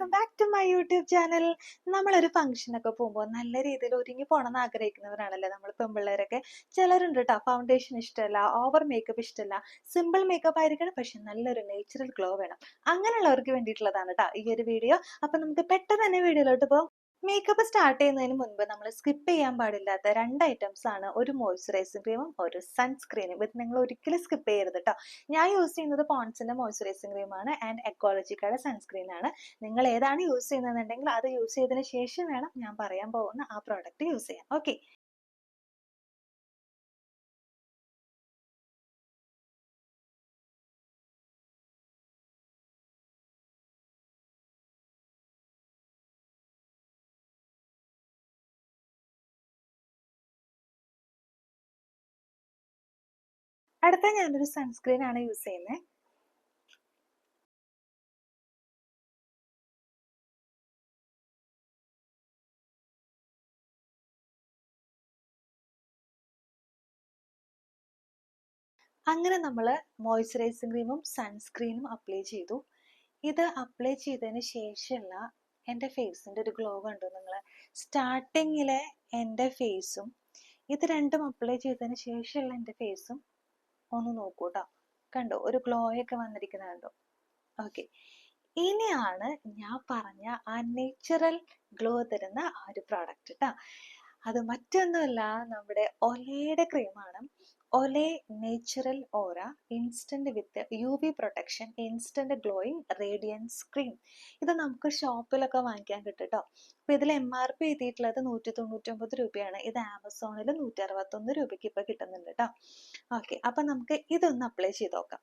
Welcome back to my YouTube channel. നമ്മളൊരു ഫംഗ്ഷനൊക്കെ പോകുമ്പോൾ നല്ല രീതിയിൽ ഒരുങ്ങി പോകണമെന്ന് ആഗ്രഹിക്കുന്നവരാണല്ലേ നമ്മൾ പെൺപിള്ളേരൊക്കെ. ചിലരുണ്ട് കേട്ടോ, ഫൗണ്ടേഷൻ ഇഷ്ടമല്ല, ഓവർ മേക്കപ്പ് ഇഷ്ടമല്ല, സിമ്പിൾ മേക്കപ്പ് ആയിരിക്കണം, പക്ഷെ നല്ലൊരു നേച്ചുറൽ ഗ്ലോ വേണം. അങ്ങനെയുള്ളവർക്ക് വേണ്ടിയിട്ടുള്ളതാണ് കേട്ടോ ഈ ഒരു വീഡിയോ. അപ്പൊ നമുക്ക് പെട്ടെന്ന് തന്നെ വീഡിയോയിലോട്ട് പോകാം. മേക്കപ്പ് സ്റ്റാർട്ട് ചെയ്യുന്നതിന് മുൻപ് നമ്മൾ സ്കിപ്പ് ചെയ്യാൻ പാടില്ലാത്ത രണ്ട് ഐറ്റംസ് ആണ് ഒരു മോയ്സ്ചറൈസിംഗ് ക്രീമും ഒരു സൺസ്ക്രീനും. ഇത് നിങ്ങൾ ഒരിക്കലും സ്കിപ്പ് ചെയ്യരുത് കേട്ടോ. ഞാൻ യൂസ് ചെയ്യുന്നത് പോൺസിന്റെ മോയ്സ്ചറൈസിംഗ് ക്രീമാണ് ആൻഡ് എക്കോളജിക്കയുടെ സൺസ്ക്രീൻ ആണ്. നിങ്ങൾ ഏതാണ് യൂസ് ചെയ്യുന്നതെന്നുണ്ടെങ്കിൽ അത് യൂസ് ചെയ്തതിന് ശേഷം വേണം ഞാൻ പറയാൻ പോകുന്ന ആ പ്രോഡക്റ്റ് യൂസ് ചെയ്യാൻ. ഓക്കെ, അടുത്ത ഞാനൊരു സൺസ്ക്രീൻ ആണ് യൂസ് ചെയ്യുന്നത്. അങ്ങനെ നമ്മൾ മോയ്സ്ചറൈസിംഗ് ക്രീമും സൺസ്ക്രീനും അപ്ലൈ ചെയ്തു. ഇത് അപ്ലൈ ചെയ്തതിന് ശേഷമുള്ള എൻ്റെ ഫേസിൻ്റെ ഒരു ഗ്ലോ കണ്ടു നിങ്ങൾ. സ്റ്റാർട്ടിങ്ങിലെ എൻ്റെ ഫേസും ഇത് രണ്ടും അപ്ലൈ ചെയ്തതിന് ശേഷമുള്ള എൻ്റെ ഫേസും ഒന്ന് നോക്കൂ കേട്ടോ. കണ്ടോ, ഒരു ഗ്ലോ ഒക്കെ വന്നിരിക്കുന്നത് കണ്ടോ. ഓക്കെ, ഇനിയാണ് ഞാൻ പറഞ്ഞ ആ നേച്ചുറൽ ഗ്ലോ തരുന്ന ആ ഒരു പ്രോഡക്റ്റ് കേട്ടോ. അത് മറ്റൊന്നുമല്ല, നമ്മുടെ ഒലയുടെ ക്രീമാണ്. Olay natural aura instant with UV protection instant glowing radiance cream. ഇത് നമുക്ക് ഷോപ്പിലൊക്കെ വാങ്ങിക്കാൻ കിട്ടും കേട്ടോ. അപ്പൊ ഇതിൽ MRP എഴുതിയിട്ടുള്ളത് 199 രൂപയാണ്. ഇത് ആമസോണിൽ 161 രൂപയ്ക്ക് ഇപ്പൊ കിട്ടുന്നുണ്ട് കേട്ടോ. ഓക്കെ, അപ്പൊ നമുക്ക് ഇതൊന്ന് അപ്ലൈ ചെയ്ത് നോക്കാം.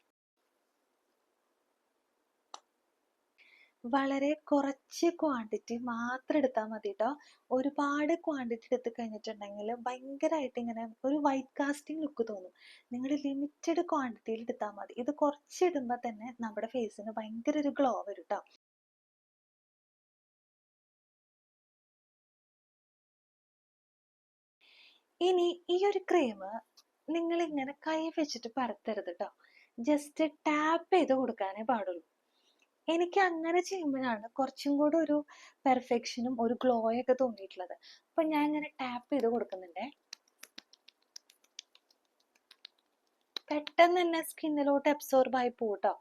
വളരെ കുറച്ച് ക്വാണ്ടിറ്റി മാത്രം എടുത്താൽ മതി കേട്ടോ. ഒരുപാട് ക്വാണ്ടിറ്റി എടുത്ത് കഴിഞ്ഞിട്ടുണ്ടെങ്കിൽ ഭയങ്കരമായിട്ട് ഇങ്ങനെ ഒരു വൈറ്റ് കാസ്റ്റിംഗ് ലുക്ക് തോന്നും. നിങ്ങൾ ലിമിറ്റഡ് ക്വാണ്ടിറ്റിയിൽ എടുത്താൽ മതി. ഇത് കുറച്ച് ഇടുമ്പോൾ തന്നെ നമ്മുടെ ഫേസിന് ഭയങ്കര ഒരു ഗ്ലോ വരും കേട്ടോ. ഇനി ഈ ഒരു ക്രീം നിങ്ങൾ ഇങ്ങനെ കൈ വെച്ചിട്ട് പരത്തരുത് കേട്ടോ. ജസ്റ്റ് ടാപ്പ് ചെയ്ത് കൊടുക്കാനേ പാടുള്ളൂ. എനിക്ക് അങ്ങനെ ചെയ്യുമ്പോഴാണ് കുറച്ചും കൂടെ ഒരു പെർഫെക്ഷനും ഒരു ഗ്ലോയൊക്കെ തോന്നിയിട്ടുള്ളത്. അപ്പൊ ഞാൻ ഇങ്ങനെ ടാപ്പ് ചെയ്ത് കൊടുക്കുന്നുണ്ടേ. പെട്ടെന്ന് തന്നെ സ്കിന്നിലോട്ട് അബ്സോർബ് ആയി പോട്ടോ.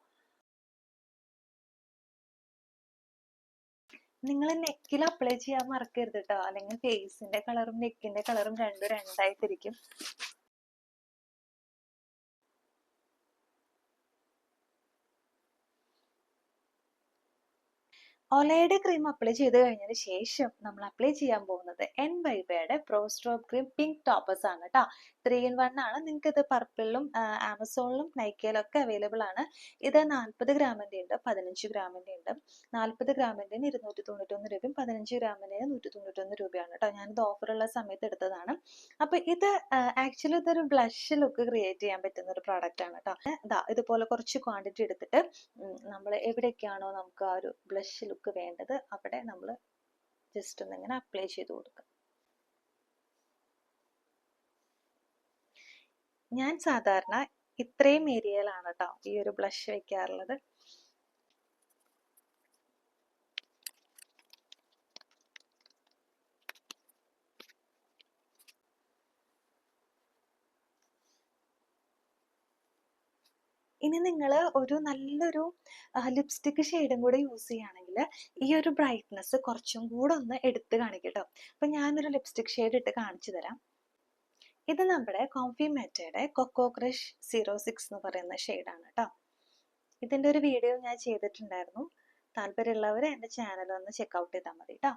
നിങ്ങൾ നെക്കിൽ അപ്ലൈ ചെയ്യാൻ മറക്കരുത് കേട്ടോ, അല്ലെങ്കിൽ ഫേസിന്റെ കളറും നെക്കിന്റെ കളറും രണ്ടും രണ്ടായിട്ടിരിക്കും. ഒലയുടെ ക്രീം അപ്ലൈ ചെയ്ത് കഴിഞ്ഞതിന് ശേഷം നമ്മൾ അപ്ലൈ ചെയ്യാൻ പോകുന്നത് NYBയുടെ pro strobe cream pink toppers ആണ് കേട്ടോ. 3 in 1 ആണ്. നിങ്ങൾക്ക് ഇത് പർപ്പിളിലും ആമസോണിലും നൈക്കയിലും ഒക്കെ അവൈലബിൾ ആണ്. ഇത് 40 ഗ്രാമിന്റെ ഉണ്ട്, 15 ഗ്രാമിന്റെ ഉണ്ട്. 40 ഗ്രാമിന്റെ 291 രൂപയും 15 ഗ്രാമിന്റെ 191 രൂപയാണ് കേട്ടോ. ഞാനിത് ഓഫറുള്ള സമയത്ത് എടുത്തതാണ്. അപ്പൊ ഇത് ആക്ച്വലി ഇതൊരു ബ്ലഷ് ലുക്ക് ക്രിയേറ്റ് ചെയ്യാൻ പറ്റുന്ന ഒരു പ്രോഡക്റ്റ് ആണ് കേട്ടോ. ഇതുപോലെ കുറച്ച് ക്വാണ്ടിറ്റി എടുത്തിട്ട് നമ്മൾ എവിടെയൊക്കെയാണോ നമുക്ക് ആ ഒരു ബ്ലഷ് ലുക്ക് വേണ്ടത് അവിടെ നമ്മൾ ജസ്റ്റ് ഒന്ന് ഇങ്ങനെ അപ്ലൈ ചെയ്ത് കൊടുക്കുക. ഞാൻ സാധാരണ ഇത്രയും ഏരിയയിലാണ് കേട്ടോ ഈ ഒരു ബ്ലഷ് വെക്കാറുള്ളത്. ഇനി നിങ്ങൾ ഒരു നല്ലൊരു ലിപ്സ്റ്റിക് ഷെയ്ഡും കൂടെ യൂസ് ചെയ്യുകയാണെങ്കിൽ ഈ ഒരു ബ്രൈറ്റ്നെസ് കുറച്ചും കൂടെ ഒന്ന് എടുത്ത് കാണിക്കും കേട്ടോ. അപ്പൊ ഞാനൊരു ലിപ്സ്റ്റിക് ഷെയ്ഡ് ഇട്ട് കാണിച്ചു തരാം. ഇത് നമ്മുടെ കോംഫി മെറ്റയുടെ കൊക്കോ ക്രഷ് 06 എന്ന് പറയുന്ന ഷെയ്ഡാണ് കേട്ടോ. ഇതിന്റെ ഒരു വീഡിയോ ഞാൻ ചെയ്തിട്ടുണ്ടായിരുന്നു. താല്പര്യമുള്ളവർ എൻ്റെ ചാനൽ ഒന്ന് ചെക്കൗട്ട് ചെയ്താൽ മതി കേട്ടോ.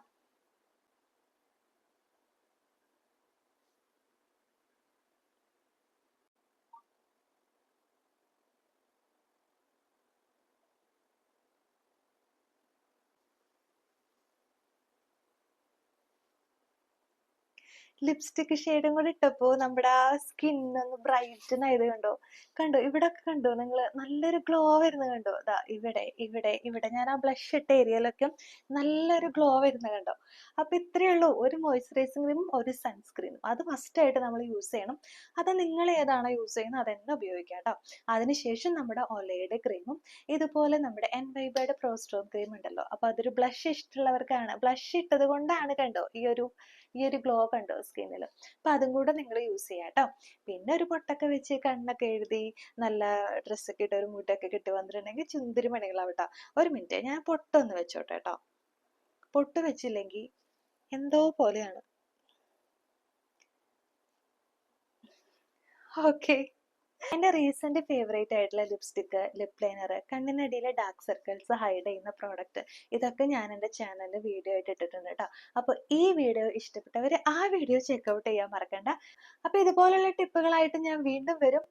ലിപ്സ്റ്റിക് ഷെയ്ഡും കൂടി ഇട്ടപ്പോ നമ്മുടെ ആ സ്കിൻ ഒന്ന് ബ്രൈറ്റൻ ആയത് കണ്ടോ? കണ്ടോ? ഇവിടൊക്കെ കണ്ടോ നിങ്ങള്? നല്ലൊരു ഗ്ലോ വരുന്നത് കണ്ടോ? ദാ ഇവിടെ, ഇവിടെ, ഇവിടെ ഞാൻ ആ ബ്ലഷ് ഇട്ട ഏരിയയിലൊക്കെ നല്ലൊരു ഗ്ലോ വരുന്നത് കണ്ടോ? അപ്പൊ ഇത്രയേ ഉള്ളൂ. ഒരു മോയ്സ്ചറൈസിംഗ് ക്രീമും ഒരു സൺസ്ക്രീനും. അത് മസ്റ്റ് ആയിട്ട് നമ്മൾ യൂസ് ചെയ്യണം. അത് നിങ്ങൾ ഏതാണോ യൂസ് ചെയ്യുന്നത് അതെന്നെ ഉപയോഗിക്കാം ട്ടോ. അതിനുശേഷം നമ്മുടെ ഒലയുടെ ക്രീമും ഇതുപോലെ നമ്മുടെ എൻവൈബയുടെ പ്രോസ്ട്രോം ക്രീം ഉണ്ടല്ലോ. അപ്പൊ അതൊരു ബ്ലഷ് ഇഷ്ടമുള്ളവർക്കാണ്. ബ്ലഷ് ഇട്ടത് കൊണ്ടാണ് കണ്ടോ ഈ ഒരു ഗ്ലോ കണ്ടോ സ്കിന്നിൽ. അപ്പൊ അതും കൂടെ നിങ്ങൾ യൂസ് ചെയ്യാം ട്ടോ. പിന്നെ ഒരു പൊട്ടൊക്കെ വെച്ച് കണ്ണൊക്കെ എഴുതി നല്ല ഡ്രസ്സൊക്കെ ഇട്ട് ഒരു മുട്ടൊക്കെ കിട്ടി വന്നിട്ടുണ്ടെങ്കിൽ ചുന്തിരി മണികളാവട്ടോ. ഒരു മിനിറ്റ് ഞാൻ പൊട്ടൊന്ന് വെച്ചോട്ടെ ട്ടോ. പൊട്ട് വെച്ചില്ലെങ്കിൽ എന്തോ പോലെയാണ്. ഓക്കെ. എന്റെ റീസെന്റ് ഫേവറേറ്റ് ആയിട്ടുള്ള ലിപ്സ്റ്റിക്, ലിപ് ലൈനർ, കണ്ണിനടിയിലെ ഡാർക്ക് സർക്കിൾസ് ഹൈഡ് ചെയ്യുന്ന പ്രോഡക്റ്റ്, ഇതൊക്കെ ഞാൻ എൻ്റെ ചാനലിൽ വീഡിയോ ആയിട്ട് ഇട്ടിട്ടുണ്ട് കേട്ടോ. അപ്പോൾ ഈ വീഡിയോ ഇഷ്ടപ്പെട്ടവർ ആ വീഡിയോ ചെക്കൗട്ട് ചെയ്യാൻ മറക്കണ്ട. അപ്പോൾ ഇതുപോലുള്ള ടിപ്പുകളായിട്ട് ഞാൻ വീണ്ടും വരും.